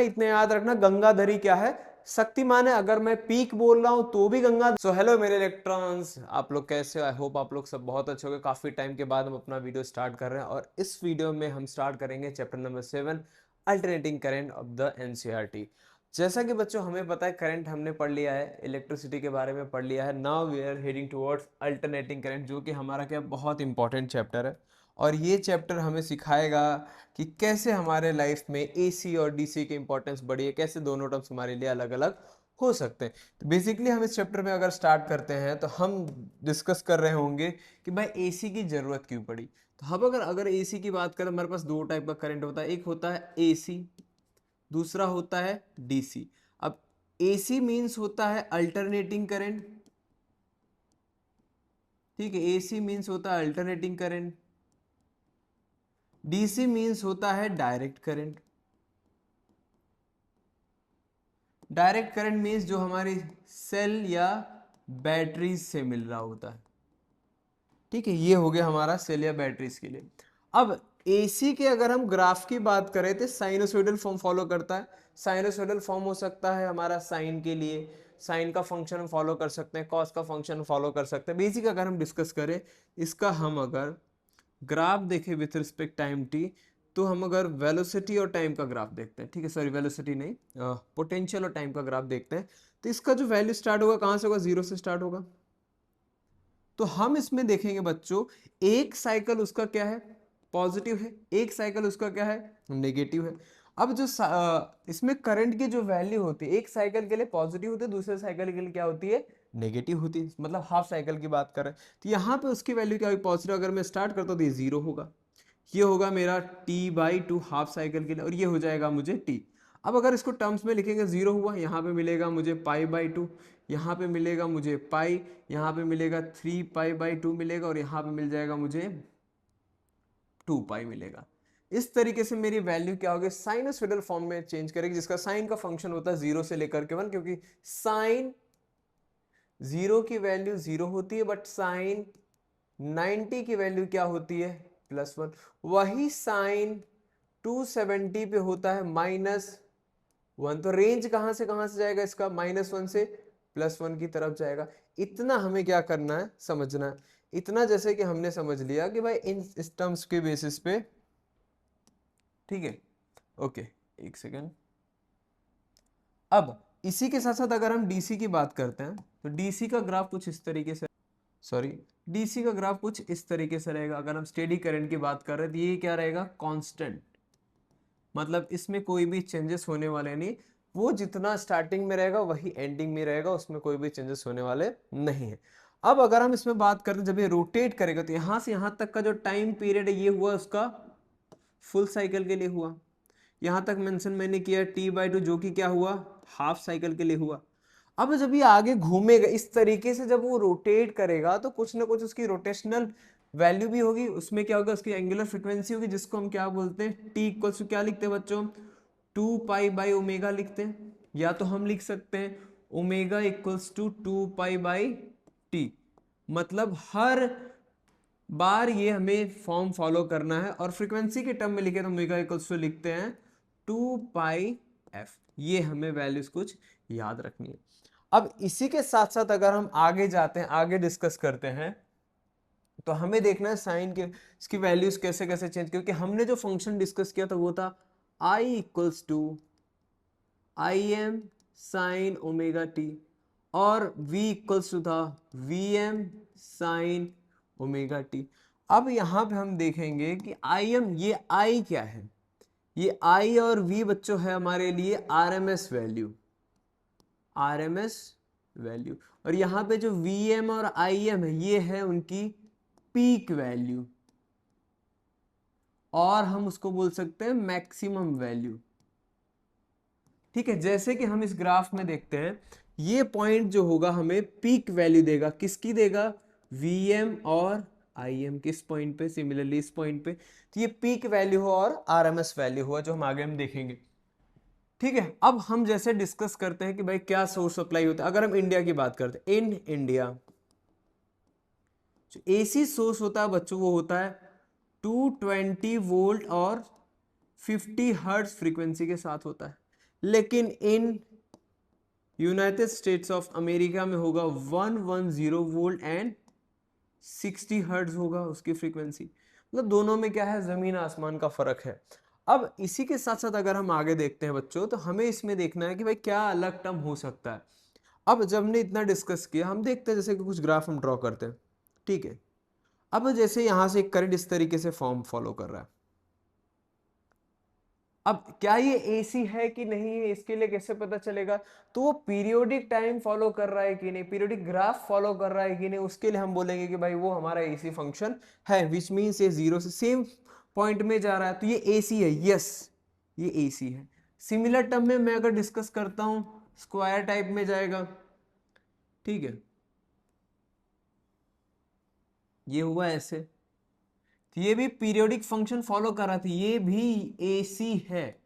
इतने याद रखना, गंगाधरी क्या है, शक्तिमान है। अगर मैं पीक बोल रहा हूं तो भी गंगा। सो हेलो मेरे इलेक्ट्रॉन्स, आप लोग कैसे हो? आई होप आप लोग सब बहुत अच्छे हो गए। काफी टाइम के बाद हम अपना वीडियो स्टार्ट कर रहे हैं और इस वीडियो में हम स्टार्ट करेंगे chapter number 7, alternating current of the NCERT. जैसा कि बच्चों हमें पता है, करंट हमने पढ़ लिया है, इलेक्ट्रिसिटी के बारे में पढ़ लिया है। Now we are heading towards alternating current, जो कि हमारा क्या बहुत इंपॉर्टेंट चैप्टर है। और ये चैप्टर हमें सिखाएगा कि कैसे हमारे लाइफ में एसी और डीसी की इंपॉर्टेंस बढ़ी है, कैसे दोनों टर्म्स हमारे लिए अलग अलग हो सकते हैं। तो बेसिकली हम इस चैप्टर में अगर स्टार्ट करते हैं तो हम डिस्कस कर रहे होंगे कि भाई एसी की जरूरत क्यों पड़ी। तो हम अगर अगर एसी की बात करें, हमारे पास दो टाइप का करंट होता है, एक होता है एसी, दूसरा होता है डीसी। अब एसी मीन्स होता है अल्टरनेटिंग करंट, ठीक है, एसी मीन्स होता है अल्टरनेटिंग करंट। डीसी मीन्स होता है direct current. Direct current means जो हमारी सेल या बैटरीज से मिल रहा होता है, ठीक है। ये हो गया हमारा सेल या बैटरीज के लिए। अब एसी के अगर हम ग्राफ की बात करें तो साइनोसॉइडल फॉर्म फॉलो करता है। साइनोसॉइडल फॉर्म हो सकता है हमारा साइन के लिए, साइन का फंक्शन फॉलो कर सकते हैं, कॉस का फंक्शन फॉलो कर सकते हैं। बेसिक अगर हम डिस्कस करें इसका, हम अगर ग्राफ देखें विथ रिस्पेक्ट टाइम टी, तो हम अगर वेलोसिटी और टाइम का ग्राफ देखते हैं, ठीक है, सॉरी वेलोसिटी नहीं, पोटेंशियल और टाइम का ग्राफ देखते हैं, तो इसका जो वैल्यू स्टार्ट होगा कहाँ से होगा, जीरो से स्टार्ट होगा। तो हम इसमें देखेंगे बच्चों, एक साइकिल उसका क्या है, पॉजिटिव है, एक साइकिल उसका क्या है, नेगेटिव है। अब जो इसमें करंट की जो वैल्यू होती है, एक साइकिल के लिए पॉजिटिव होती है, दूसरे साइकिल के लिए क्या होती है, नेगेटिव होती है। मतलब हाफ साइकिल की बात कर रहे हैं तो यहाँ पे उसकी वैल्यू क्या होगी, पॉजिटिव। अगर मैं स्टार्ट करता हूँ तो ये जीरो होगा, ये होगा मेरा t/2 हाफ साइकिल के लिए, और ये हो जाएगा मुझे t। अब अगर इसको टर्म्स में लिखेंगे, जीरो हुआ, यहाँ पे मिलेगा मुझे π/2, यहाँ पे मिलेगा मुझे पाई, यहाँ पे मिलेगा 3π/2 मिलेगा, और यहाँ पे मिल जाएगा मुझे 2π मिलेगा। इस तरीके से मेरी वैल्यू क्या होगी, साइनोसॉइडल फॉर्म में चेंज करेगी, जिसका साइन का फंक्शन होता है जीरो से लेकर के 1, क्योंकि साइन जीरो की वैल्यू जीरो होती है, बट साइन 90 की वैल्यू क्या होती है, +1। वही साइन 270 पे होता है -1। तो रेंज कहां से जाएगा इसका, -1 से +1 की तरफ जाएगा। इतना हमें क्या करना है, समझना है। इतना जैसे कि हमने समझ लिया कि भाई इन टर्म्स के बेसिस पे, ठीक है, ओके, एक सेकेंड। अब इसी के साथ साथ अगर हम डीसी की बात करते हैं तो डीसी का ग्राफ कुछ इस तरीके से, सॉरी, डीसी का ग्राफ कुछ इस तरीके से रहेगा। अगर हम स्टेडी करंट की बात कर रहे हैं तो ये क्या रहेगा, कांस्टेंट, मतलब इसमें कोई भी चेंजेस होने वाले नहीं। वो जितना स्टार्टिंग में रहेगा वही एंडिंग में रहेगा, उसमें कोई भी चेंजेस होने वाले नहीं है। अब अगर हम इसमें बात करें, जब ये रोटेट करेगा तो यहां से यहां तक का जो टाइम पीरियड है ये हुआ उसका फुल साइकिल के लिए हुआ। यहां तक मेंशन मैंने किया t/2, जो कि क्या हुआ, हाफ साइकिल के लिए हुआ। अब जब ये आगे घूमेगा इस तरीके से, जब वो रोटेट करेगा तो कुछ ना कुछ उसकी रोटेशनल वैल्यू भी होगी, उसमें क्या होगा, उसकी एंगुलर फ्रीक्वेंसी होगी, जिसको हम क्या बोलते हैं, t इक्वल्स टू क्या लिखते हैं बच्चों, 2π/ω लिखते हैं। या तो हम लिख सकते हैं ओमेगा इक्वल्स टू 2π/t। मतलब हर बार ये हमें फॉर्म फॉलो करना है, और फ्रीक्वेंसी के टर्म में लिखे तो ओमेगा इक्वल्स टू लिखते हैं 2πf। ये हमें वैल्यूज कुछ याद रखनी है। अब इसी के साथ साथ अगर हम आगे जाते हैं, आगे डिस्कस करते हैं, तो हमें देखना है साइन के इसकी वैल्यूज कैसे कैसे चेंज, क्योंकि हमने जो फंक्शन डिस्कस किया था वो था I equals to Im sine omega T, और V इक्वल्स टू था Vm साइन ओमेगा टी। अब यहां पे हम देखेंगे कि Im, ये I क्या है, ये I और V बच्चों है हमारे लिए RMS वैल्यू, RMS वैल्यू। और यहाँ पे जो Vm और Im है ये है उनकी पीक वैल्यू, और हम उसको बोल सकते हैं मैक्सिमम वैल्यू, ठीक है। जैसे कि हम इस ग्राफ में देखते हैं, ये पॉइंट जो होगा हमें पीक वैल्यू देगा, किसकी देगा, Vm और Im, किस पॉइंट पे, सिमिलरली इस पॉइंट पे। तो ये पीक वैल्यू हो और RMS वैल्यू हुआ, जो हम आगे हम देखेंगे, ठीक है। अब हम जैसे डिस्कस करते हैं कि भाई क्या सोर्स सप्लाई होता है। अगर हम इंडिया की बात करते हैं, इन इंडिया जो एसी सोर्स होता है बच्चों वो होता है 220 वोल्ट और 50 हर्ट्ज फ्रीक्वेंसी के साथ होता है। लेकिन in United states of America में होगा 110 वोल्ट एंड 60 हर्ट्ज होगा उसकी फ्रीक्वेंसी। मतलब दोनों में क्या है, जमीन आसमान का फर्क है। अब इसी के साथ साथ अगर हम आगे देखते हैं बच्चों, तो हमें इसमें देखना है कि भाई क्या अलग टर्म हो सकता है। अब जब हमने इतना डिस्कस किया, हम देखते हैं जैसे कि कुछ ग्राफ हम ड्रॉ करते हैं, ठीक है। अब जैसे यहां से एक करंट इस तरीके से फॉर्म फॉलो कर रहा है। अब क्या ये एसी है कि नहीं है, इसके लिए कैसे पता चलेगा? तो वो पीरियोडिक टाइम फॉलो कर रहा है कि नहीं, पीरियोडिक ग्राफ फॉलो कर रहा है कि नहीं, उसके लिए हम बोलेंगे कि भाई वो हमारा एसी फंक्शन है, विच मीन्स ये जीरो से सेम पॉइंट में जा रहा है, तो ये एसी है। यस, ये एसी है। सिमिलर टर्म में मैं अगर डिस्कस करता हूं, स्क्वायर टाइप में जाएगा, ठीक है, ये हुआ ऐसे, तो ये भी पीरियोडिक फंक्शन फॉलो कर रहा था, ये भी एसी है।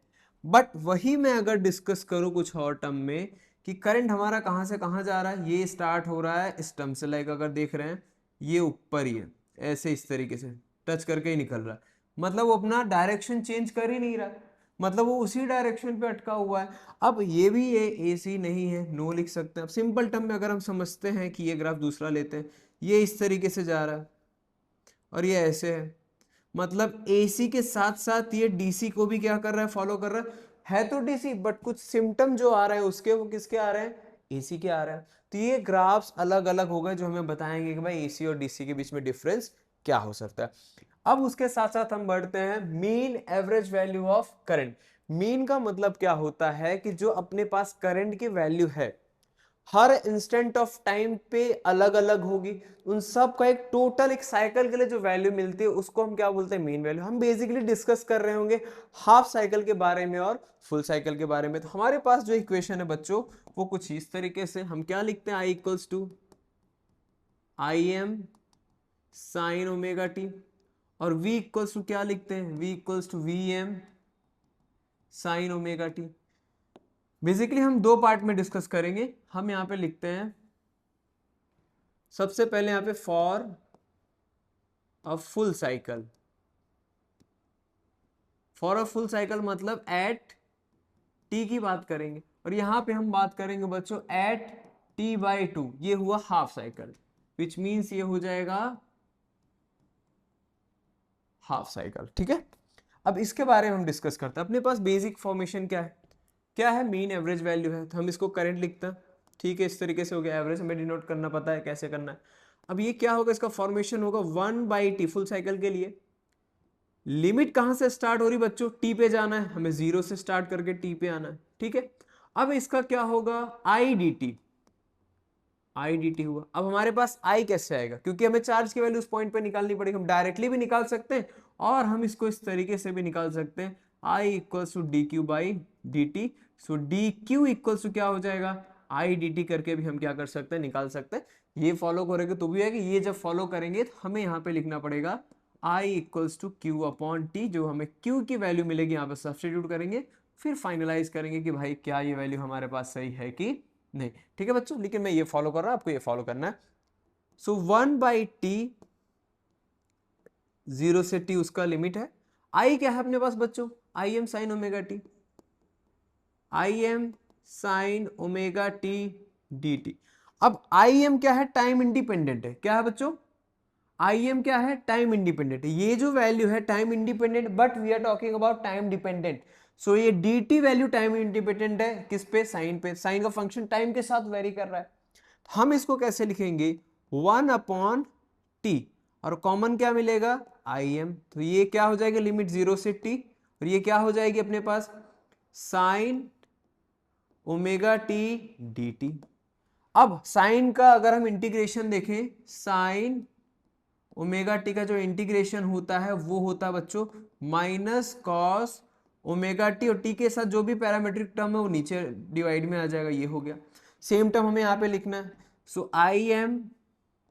बट वही मैं अगर डिस्कस करूं कुछ और टर्म में, कि करंट हमारा कहां से कहां जा रहा है, ये स्टार्ट हो रहा है इस टर्म से, लाइक अगर देख रहे हैं ये ऊपर ही है, ऐसे इस तरीके से टच करके ही निकल रहा है, मतलब वो अपना डायरेक्शन चेंज कर ही नहीं रहा, मतलब वो उसी डायरेक्शन पे अटका हुआ है। अब ये भी ये एसी नहीं है, नो लिख सकते हैं। अब सिंपल टर्म में अगर हम समझते हैं कि ये ग्राफ दूसरा लेते हैं, ये इस तरीके से जा रहा है और ये ऐसे है, मतलब एसी के साथ साथ ये डीसी को भी क्या कर रहा है, फॉलो कर रहा है तो डीसी, बट कुछ सिम्टम जो आ रहे हैं उसके, वो किसके आ रहे हैं, एसी के आ रहे हैं। तो ये ग्राफ्स अलग अलग हो गए जो हमें बताएंगे कि भाई एसी और डीसी के बीच में डिफरेंस क्या हो सकता है। अब उसके साथ साथ हम बढ़ते हैं mean average value of current. Mean का मतलब क्या होता है कि जो अपने पास करंट की वैल्यू है, हर इंस्टेंट ऑफ टाइम पे अलग अलग होगी, उन सब का एक टोटल एक साइकिल के लिए जो वैल्यू मिलती है उसको हम क्या बोलते हैं, मीन वैल्यू। हम बेसिकली डिस्कस कर रहे होंगे हाफ साइकिल के बारे में और फुल साइकिल के बारे में। तो हमारे पास जो इक्वेशन है बच्चों, वो कुछ इस तरीके से हम क्या लिखते हैं, I equals to I M sine omega T, और v इक्वल्स टू क्या लिखते हैं, v equals to V M sine omega T. Basically हम दो पार्ट में डिस्कस करेंगे। हम यहाँ पे लिखते हैं सबसे पहले यहाँ पे for a full cycle, for a full cycle मतलब एट टी की बात करेंगे, और यहां पे हम बात करेंगे बच्चों एट t/2, ये हुआ हाफ साइकिल, विच मीन्स ये हो जाएगा हाफ साइकिल, ठीक है। अब इसके बारे में हम डिस्कस करते हैं। अपने पास बेसिक फॉर्मेशन क्या है, क्या है, मीन एवरेज वैल्यू है, तो हम इसको करंट लिखते हैं, ठीक है, इस तरीके से हो गया। एवरेज हमें डिनोट करना पता है कैसे करना है। अब ये क्या होगा, इसका फॉर्मेशन होगा 1/t फुल साइकिल के लिए। लिमिट कहां से स्टार्ट हो रही बच्चों, टी पे जाना है, हमें जीरो से स्टार्ट करके टी पे आना है, ठीक है। अब इसका क्या होगा, I D T, I D T हुआ। अब हमारे पास आई कैसे आएगा, क्योंकि हमें चार्ज की वैल्यू उस पॉइंट पे निकालनी पड़ेगी। हम डायरेक्टली भी निकाल सकते हैं और हम इसको इस तरीके से भी निकाल सकते हैं, I equals to D Q by D T. So D Q equals to क्या हो जाएगा, आई डी टी करके भी हम क्या कर सकते हैं, निकाल सकते हैं। ये फॉलो करेंगे तो भी है कि ये जब फॉलो करेंगे तो हमें यहाँ पे लिखना पड़ेगा I equals to Q upon T, जो हमें क्यू की वैल्यू मिलेगी यहाँ पे सब्सटीट्यूट करेंगे, फिर फाइनलाइज करेंगे कि भाई क्या ये वैल्यू हमारे पास सही है कि नहीं, ठीक है बच्चों। लेकिन मैं ये फॉलो कर रहा हूं, आपको ये फॉलो करना है। सो 1/t, जीरो से टी उसका लिमिट है। आई क्या है अपने पास बच्चों, आई एम साइन ओमेगा टी, आई M sine omega T D T. अब आई एम क्या है, टाइम इंडिपेंडेंट है, क्या है बच्चों, आई एम क्या है, टाइम इंडिपेंडेंट है। ये जो वैल्यू है time independent, but we are talking about time dependent. So ये D T value time independent है, किस पे, साइन पे। साइन का फंक्शन टाइम के साथ वेरी कर रहा है। हम इसको कैसे लिखेंगे, 1/t, और कॉमन क्या मिलेगा, आई एम। तो ये क्या हो जाएगा, लिमिट जीरो से टी, और ये क्या हो जाएगी अपने पास, sine omega T D T. अब साइन का अगर हम इंटीग्रेशन देखें, साइन ओमेगा टी का जो इंटीग्रेशन होता है वो होता है बच्चों माइनस कॉस ओमेगा टी, और टी के साथ जो भी पैरामीट्रिक टर्म है वो नीचे डिवाइड में आ जाएगा, ये हो गया। सेम टर्म हमें यहाँ पे लिखना है। So I M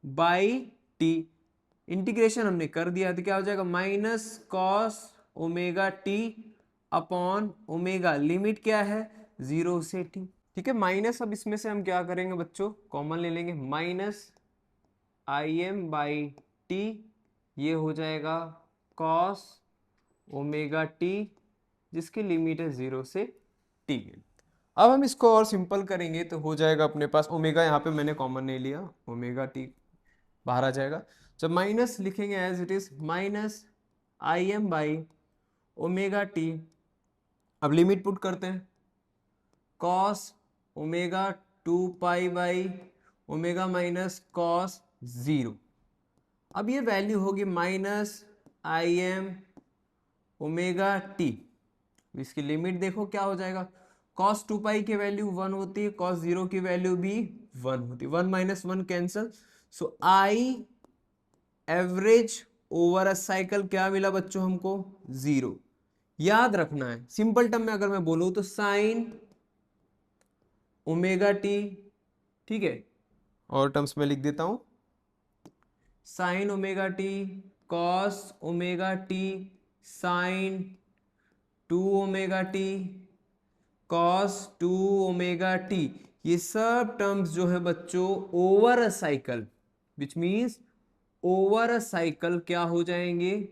by T, integration हमने कर दिया तो क्या हो जाएगा, minus cos omega T upon omega, limit क्या है, जीरो से टी, ठीक है, माइनस। अब इसमें से हम क्या करेंगे बच्चों, कॉमन ले लेंगे, minus I M by T, ये हो जाएगा कॉस ओमेगा टी, जिसकी लिमिट है जीरो से टी। अब हम इसको और सिंपल करेंगे तो हो जाएगा अपने पास ओमेगा, यहाँ पे मैंने कॉमन नहीं लिया, ओमेगा टी बाहर आ जाएगा। जब माइनस लिखेंगे as it is minus I M by omega T. अब लिमिट पुट करते हैं, cos omega 2 pi by omega minus cos 0। अब ये वैल्यू होगी minus I M omega T. इसकी लिमिट देखो क्या हो जाएगा, cos 2 पाई की वैल्यू 1 होती है, cos 0 की वैल्यू भी 1 होती है, 1 minus 1 cancel. So I average over a cycle क्या मिला बच्चों हमको, 0। याद रखना है सिंपल टर्म में अगर मैं बोलूं तो साइन ओमेगा टी, ठीक है, और टर्म्स में लिख देता हूं, sine omega T cos omega T sine 2 omega T cos 2 omega T. ये सब टर्म्स जो है बच्चों over a cycle, which means over a cycle क्या हो जाएंगे,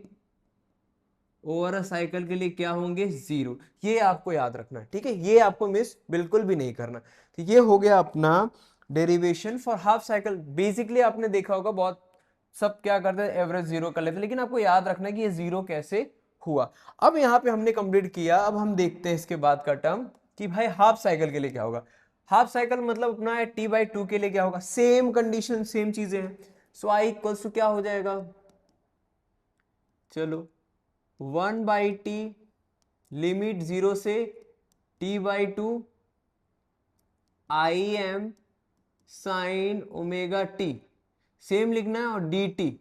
ओवर अ साइकिल के लिए क्या होंगे, 0। ये आपको याद रखना है, ठीक है, ये आपको मिस बिल्कुल भी नहीं करना। तो ये हो गया अपना derivation for half cycle. Basically आपने देखा होगा बहुत सब क्या करते हैं, एवरेज 0 कर लेते हैं, लेकिन आपको याद रखना है कि ये 0 कैसे हुआ। अब यहाँ पे हमने कंप्लीट किया, अब हम देखते हैं इसके बाद का टर्म कि भाई हाफ साइकिल के लिए क्या होगा। हाफ साइकिल मतलब अपना है t/2 के लिए क्या होगा, सेम कंडीशन सेम चीजें हैं। सो आई इक्वल्स टू क्या हो जाएगा, चलो 1/t लिमिट 0 से t/2 आई M sine omega T, same लिखना है, और डी टी,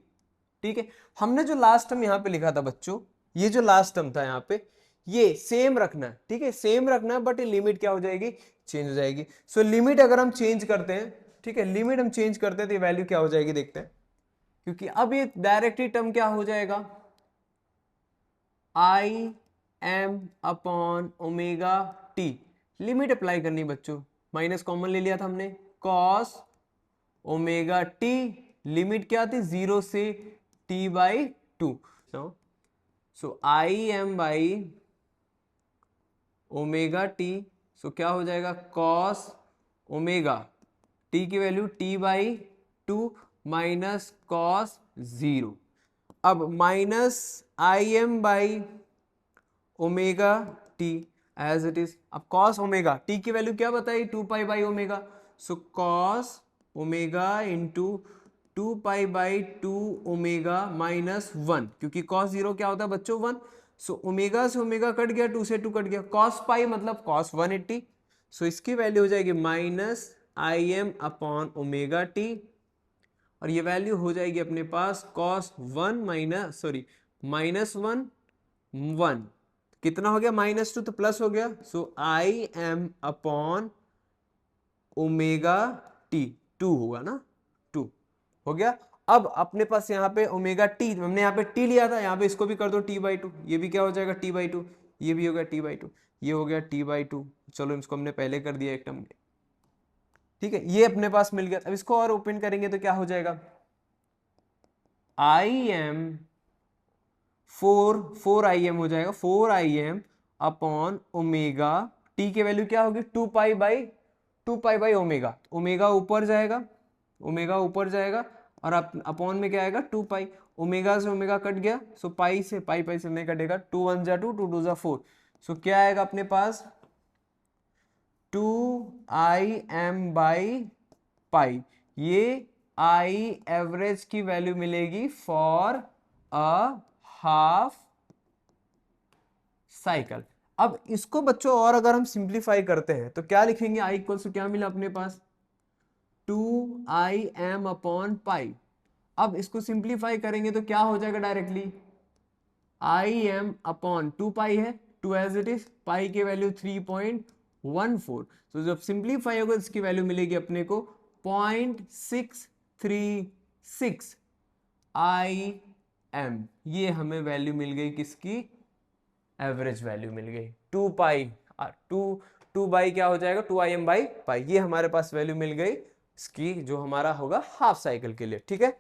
ठीक है। हमने जो लास्ट टर्म यहाँ पे लिखा था बच्चों, ये जो लास्ट टर्म था यहाँ पे, ये सेम रखना है, ठीक है, सेम रखना है, बट ये लिमिट क्या हो जाएगी, चेंज हो जाएगी। सो लिमिट अगर हम चेंज करते हैं, ठीक है, लिमिट हम चेंज करते हैं तो ये वैल्यू क्या हो जाएगी देखते हैं, क्योंकि अब ये डायरेक्टली टर्म क्या हो जाएगा, आई M upon omega T. Limit apply करनी बच्चों, माइनस कॉमन ले लिया था हमने, कॉस ओमेगा टी, लिमिट क्या थी 0 से t/2। So I M by omega T, so क्या हो जाएगा, कॉस ओमेगा टी की वैल्यू t/2 माइनस कॉस 0। अब minus I M by omega T as it is. अब कॉस ओमेगा टी की वैल्यू क्या बताई, 2 pi by omega, so cos omega into 2 पाई/2 ओमेगा माइनस 1, क्योंकि कॉस 0 क्या होता है बच्चों 1। सो ओमेगा से ओमेगा कट गया, 2 से 2 कट गया, कॉस पाई मतलब कॉस 180। सो इसकी वैल्यू हो जाएगी minus I M upon omega T, और ये वैल्यू हो जाएगी अपने पास कॉस 1 माइनस सॉरी माइनस 1 कितना हो गया, -2 तो प्लस हो गया। So I M upon omega T, 2 होगा ना, 2 हो गया। अब अपने पास यहाँ पे ओमेगा टी, हमने यहाँ पे टी लिया था, यहाँ पे इसको भी कर दो t/2, ये भी क्या हो जाएगा t/2, ये भी हो गया t/2, ये हो गया t/2। चलो इसको हमने पहले कर दिया एक टर्म, ठीक है, ये अपने पास मिल गया। अब इसको और ओपन करेंगे तो क्या हो जाएगा, आई एम 4 आई एम हो जाएगा, 4 आई एम अपॉन ओमेगा टी की वैल्यू क्या होगी, 2 पाई बाई ओमेगा, ओमेगा ऊपर जाएगा, ओमेगा ऊपर जाएगा, और अपॉन में क्या आएगा 2 पाई, ओमेगा से ओमेगा कट गया, सो पाई से पाई से नहीं कटेगा, 2 1 जा 2, 2 2 जा 4। सो क्या आएगा अपने पास 2 आई एम बाई पाई। ये आई एवरेज की वैल्यू मिलेगी फॉर अ हाफ साइकिल। अब इसको बच्चों और अगर हम सिंप्लीफाई करते हैं तो क्या लिखेंगे, आई इक्वल्स टू क्या मिला अपने पास 2 im अपॉन पाई। अब इसको सिंप्लीफाई करेंगे तो क्या हो जाएगा डायरेक्टली, आई एम अपॉन 2 पाई है, 2 एज इट इज, पाई की वैल्यू 3.14। तो जब सिंप्लीफाई होगा इसकी वैल्यू मिलेगी अपने को 0.636 आई एम। ये हमें वैल्यू मिल गई किसकी, एवरेज वैल्यू मिल गई 2 पाई, 2 बाई क्या हो जाएगा 2 im बाई पाई। ये हमारे पास वैल्यू मिल गई इसकी, जो हमारा होगा हाफ साइकिल के लिए, ठीक है।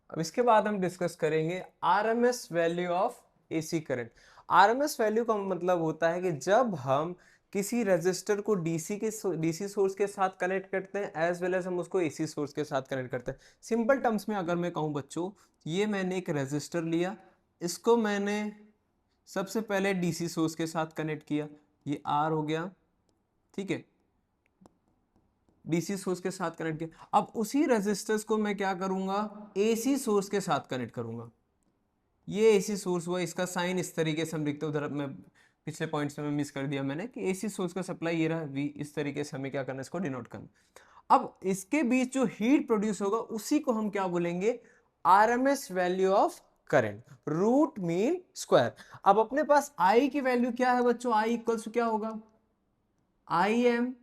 अब इसके बाद हम डिस्कस करेंगे RMS value of AC current. RMS value का मतलब होता है कि जब हम किसी रेजिस्टर को डीसी सोर्स के साथ कनेक्ट करते हैं एज वेल एज हम उसको एसी सोर्स के साथ कनेक्ट करते हैं। सिंपल टर्म्स में अगर मैं कहूँ बच्चों, ये मैंने एक रेजिस्टर लिया, इसको मैंने सबसे पहले डीसी सोर्स के साथ कनेक्ट किया, ये आर हो गया, ठीक है, डीसी सोर्स के साथ कनेक्ट किया। अब उसी रेजिस्टर्स को मैं क्या करूंगा, एसी सोर्स के साथ कनेक्ट करूंगा। ये एसी सोर्स हुआ, इसका साइन इस तरीके से हम लिखते हैं, उधर मैं पिछले पॉइंट्स में मिस कर दिया मैंने कि एसी सोर्स का सप्लाई ये रहा वी, इस तरीके से हमें क्या करना है, इसको डिनोट करना। अब इसके बीच जो हीट प्रोड्यूस होगा उसी को हम क्या बोलेंगे, RMS value of current, root mean square. अब अपने पास आई की वैल्यू क्या है बच्चों, आई इक्वल्स क्या होगा, आई एम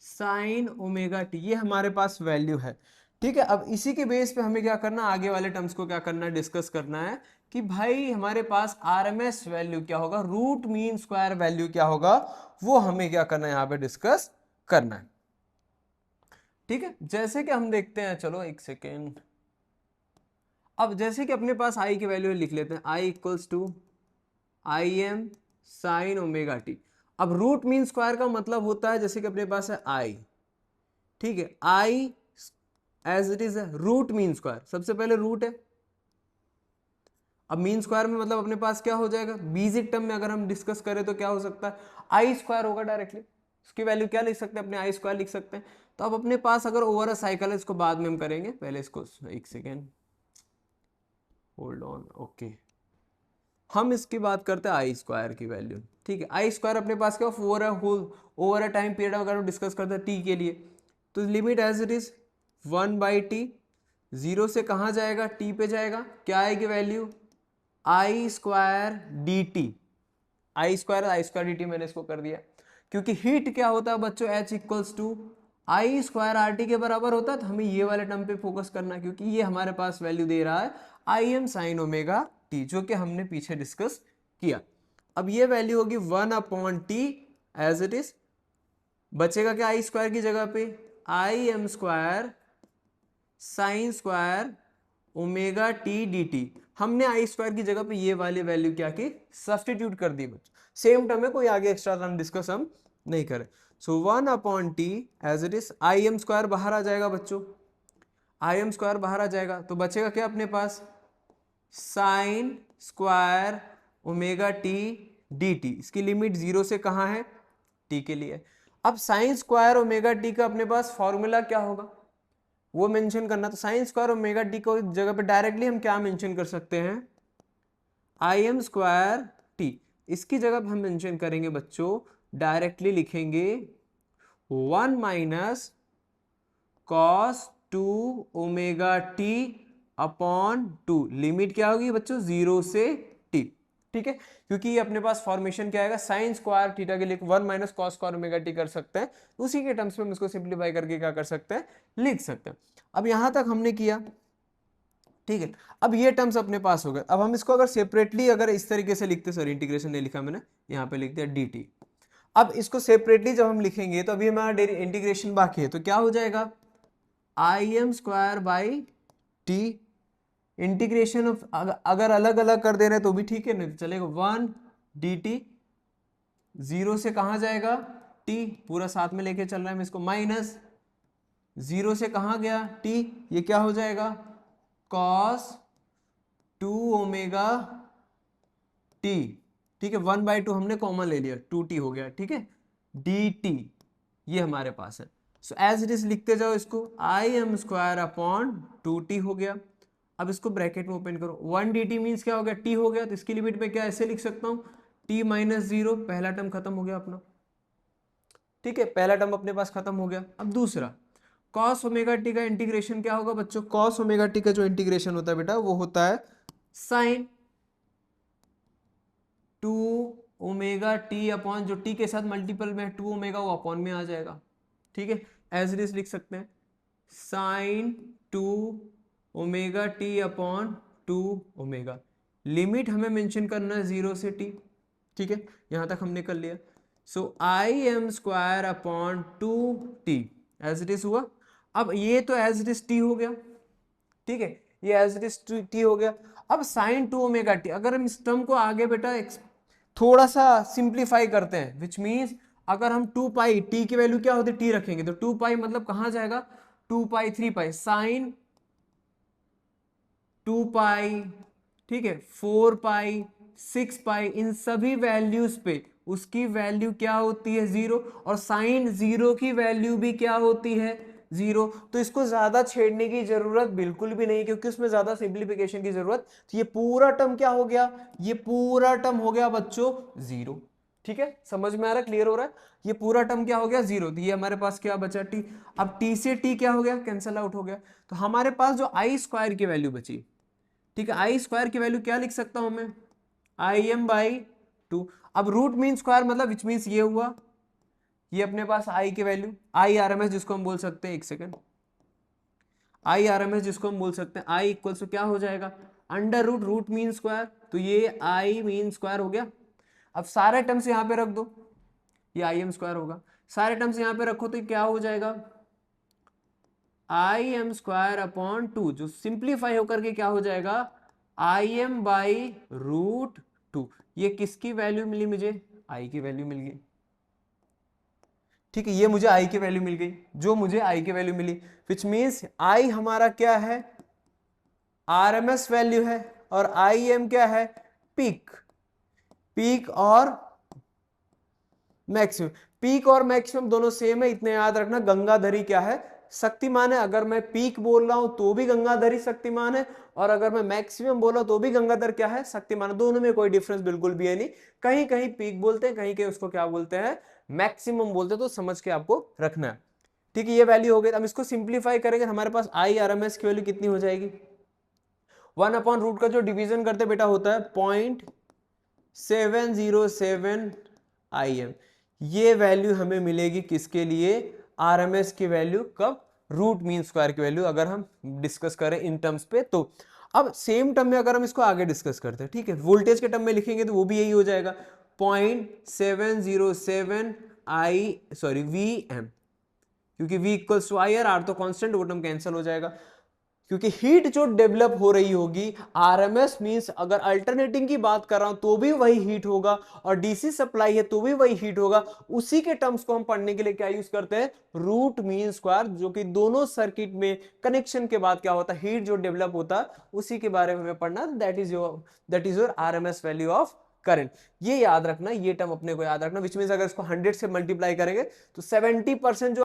साइन ओमेगा टी, ये हमारे पास वैल्यू है, ठीक है। अब इसी के बेस पे हमें क्या करना, आगे वाले टर्म्स को क्या करना है, डिस्कस करना है कि भाई हमारे पास आरएमएस वैल्यू क्या होगा, रूट मीन स्क्वायर वैल्यू क्या होगा, वो हमें क्या करना है यहाँ पे डिस्कस करना है, ठीक है। जैसे कि हम देखते हैं, चलो एक सेकेंड, अब जैसे कि अपने पास आई की वैल्यू लिख लेते हैं, I equals to I M sine omega T. अब रूट मीन स्क्वायर का मतलब होता है जैसे कि अपने पास है आई, ठीक है, आई एज इट इज है, रूट मीन स्क्वायर सबसे पहले रूट है। अब मीन स्क्वायर में मतलब अपने पास क्या हो जाएगा, बीजिक टर्म में अगर हम डिस्कस करें तो क्या हो सकता है, आई स्क्वायर होगा डायरेक्टली, उसकी वैल्यू क्या लिख सकते हैं अपने, आई स्क्वायर लिख सकते हैं। तो अब अपने पास अगर ओवर अ साइकिल है, इसको बाद में हम करेंगे, पहले इसको एक सेकेंड होल्ड ऑन, ओके, हम इसकी बात करते हैं आई स्क्वायर की वैल्यू, ठीक है। आई स्क्वायर अपने पास क्या, ओवर अ टाइम पीरियड अगर हम डिस्कस करते हैं टी के लिए, तो limit as it is 1/t, zero से कहाँ जाएगा, टी पे जाएगा, क्या आएगी value, I square D T, I square D T मैंने इसको कर दिया, क्योंकि हीट क्या होता है बच्चों, H equals to I square R T के बराबर होता है, तो हमें ये वाले टर्म पे फोकस करना है, क्योंकि ये हमारे पास वैल्यू दे रहा है आई एम साइन ओमेगा टी, जो कि हमने पीछे डिस्कस किया। अब ये वैल्यू होगी 1/t एज इट इज, बचेगा क्या आई स्क्वायर की जगह पे, आई M square sine square omega T D T. हमने आई स्क्वायर की जगह पे ये वाली वैल्यू क्या की, सब्सटीट्यूट कर दी बच्चों, सेम टर्म है, कोई आगे एक्स्ट्रा टर्म डिस्कस हम नहीं करें। So 1/t as it is, I M square बाहर आ जाएगा बच्चों, आई एम स्क्वायर बाहर आ जाएगा, तो बचेगा क्या अपने पास, sine square omega T D T, इसकी लिमिट जीरो से कहाँ है, टी के लिए। अब साइन स्क्वायर ओमेगा टी का अपने पास फॉर्मूला क्या होगा, वो मेंशन करना, तो साइन स्क्वायर ओमेगा टी को जगह पे डायरेक्टली हम क्या मेंशन कर सकते हैं, आई एम स्क्वायर टी, इसकी जगह पे हम मेंशन करेंगे बच्चों, डायरेक्टली लिखेंगे 1 minus cos 2 omega T upon 2, limit क्या होगी बच्चों, जीरो से टी, ठीक है। क्योंकि ये अपने पास फॉर्मेशन क्या आएगा, साइन स्क्वायर थीटा के लिए 1 minus cos square omega T कर सकते हैं, उसी के टर्म्स में हम इसको सिंप्लीफाई करके क्या कर सकते हैं, लिख सकते हैं। अब यहां तक हमने किया, ठीक है। अब ये टर्म्स अपने पास हो गए, अब हम इसको अगर सेपरेटली अगर इस तरीके से लिखते, सॉरी इंटीग्रेशन नहीं लिखा मैंने, यहाँ पे लिख दिया dt। अब इसको सेपरेटली जब हम लिखेंगे तो अभी हमारा इंटीग्रेशन बाकी है, तो क्या हो जाएगा, आई M square by T, integration of अगर अलग अलग कर दे रहे तो भी ठीक है, नहीं तो चलेगा 1 dt, जीरो से कहाँ जाएगा, t, पूरा साथ में लेके चल रहा है मैं इसको, माइनस जीरो से कहाँ गया, t, ये क्या हो जाएगा, cos 2 ओमेगा t, ठीक है, 1/2 हमने कॉमन ले लिया, 2t हो गया, ठीक है, dt ये हमारे पास है। सो एज इट इज लिखते जाओ इसको, आई एम स्क्वायर अपॉन 2t हो गया। अब इसको ब्रैकेट में ओपन करो, 1 dt मीन्स क्या हो गया, t हो गया, तो इसकी लिमिट में क्या ऐसे लिख सकता हूँ, t माइनस जीरो, पहला टर्म खत्म हो गया अपना, ठीक है, पहला टर्म अपने पास खत्म हो गया। अब दूसरा cos ओमेगा टी का इंटीग्रेशन क्या होगा बच्चों, cos ओमेगा टी का जो इंटीग्रेशन होता है बेटा वो होता है साइन 2 ओमेगा टी अपॉन, जो टी के साथ मल्टीपल में 2 ओमेगा वो अपॉन में आ जाएगा, ठीक है, एज इट इज लिख सकते हैं sine 2 omega T upon 2 omega, limit हमें मेंशन करना है जीरो से टी, ठीक है, यहां तक हमने कर लिया। So I M square upon 2t as it is हुआ। अब ये तो एज इट इज टी हो गया, ठीक है, ये एज इट इज टी हो गया। अब साइन 2 ओमेगा टी, अगर हम इस टर्म को आगे बेटा थोड़ा सा सिंप्लीफाई करते हैं, विच मीन्स अगर हम 2 पाई टी की वैल्यू क्या होती है, टी रखेंगे तो 2 पाई मतलब कहां जाएगा, 2 पाई 3 पाई साइन 2 पाई, ठीक है, 4 पाई 6 पाई, इन सभी वैल्यूज पे उसकी वैल्यू क्या होती है, जीरो, और साइन जीरो की वैल्यू भी क्या होती है, जीरो। तो इसको ज्यादा छेड़ने की जरूरत बिल्कुल भी नहीं, क्योंकि उसमें ज्यादा सिंप्लीफिकेशन की जरूरत। तो ये पूरा टर्म क्या हो गया, ये पूरा टर्म हो गया बच्चों जीरो। ठीक है, समझ में आ रहा है, क्लियर हो रहा है, ये पूरा टर्म क्या हो गया, जीरो। तो ये हमारे पास क्या बचा, टी। अब टी से टी क्या हो गया, कैंसल आउट हो गया। तो हमारे पास जो आई स्क्वायर की वैल्यू बची, ठीक है, आई स्क्वायर की वैल्यू क्या लिख सकता हूं मैं, आई एम बाई 2। अब रूट मीन स्क्वायर मतलब विच मीन्स ये हुआ, ये अपने पास आई की value, I R M S जिसको हम बोल सकते हैं, एक second, I R M S जिसको हम बोल सकते हैं, आई इक्वल टू क्या हो जाएगा, under root root mean square, तो ये आई मीन स्क्वायर हो गया। अब सारे टर्म्स यहां पे रख दो, ये आई एम स्क्वायर होगा, सारे टर्म्स यहां पे रखो तो क्या हो जाएगा, आई एम स्क्वायर अपॉन 2, जो सिंप्लीफाई होकर के क्या हो जाएगा, आई एम बाई रूट 2। ये किसकी वैल्यू मिली मुझे, आई की वैल्यू मिल गई। ठीक है, ये मुझे आई की वैल्यू मिल गई, जो मुझे आई की value milli, which means I हमारा क्या है, आरएमएस वैल्यू है, और आई एम क्या है, पीक। पीक और मैक्सिमम, पीक और मैक्सिमम दोनों सेम है, इतने याद रखना। गंगाधरी क्या है, शक्तिमान है। अगर मैं पीक बोल रहा हूं तो भी गंगाधरी शक्तिमान है, और अगर मैं मैक्सिमम बोल रहा हूं तो भी गंगाधर क्या है, शक्तिमान है। दोनों में कोई डिफरेंस बिल्कुल भी है नहीं, कहीं कहीं पीक बोलते हैं, कहीं कहीं उसको क्या बोलते हैं, मैक्सिमम बोलते हैं। तो समझ के आपको रखना है। ठीक है, ये वैल्यू हो गई। अब इसको सिंप्लीफाई करेंगे, हमारे पास आई आर एम एस की वैल्यू कितनी हो जाएगी, 1 अपॉन रूट का जो डिवीजन करते बेटा होता है 0.707 आई एम। ये वैल्यू हमें मिलेगी किसके लिए, आरएमएस की वैल्यू, कब, रूट मीन स्क्वायर की वैल्यू, अगर हम डिस्कस करें इन टर्म्स पे। तो अब सेम टर्म में अगर हम इसको आगे डिस्कस करते हैं, ठीक है, वोल्टेज के टर्म में लिखेंगे तो वो भी यही हो जाएगा, 0.707 आई सॉरी वी एम, क्योंकि v equals to I, R तो कांस्टेंट, वो टर्म कैंसिल हो जाएगा। क्योंकि हीट जो डेवलप हो रही होगी, आरएमएस मींस अगर अल्टरनेटिंग की बात कर रहा हूं तो भी वही हीट होगा, और डीसी सप्लाई है तो भी वही हीट होगा। उसी के टर्म्स को हम पढ़ने के लिए क्या यूज करते हैं, रूट मीन स्क्वायर, जो कि दोनों सर्किट में कनेक्शन के बाद क्या होता है, हीट जो डेवलप होता है उसी के बारे में हमें पढ़ना। That is your RMS value of current. ये याद रखना, ये टर्म अपने को याद रखना, विच मींस अगर इसको 100 से मल्टीप्लाई करेंगे तो 70% जो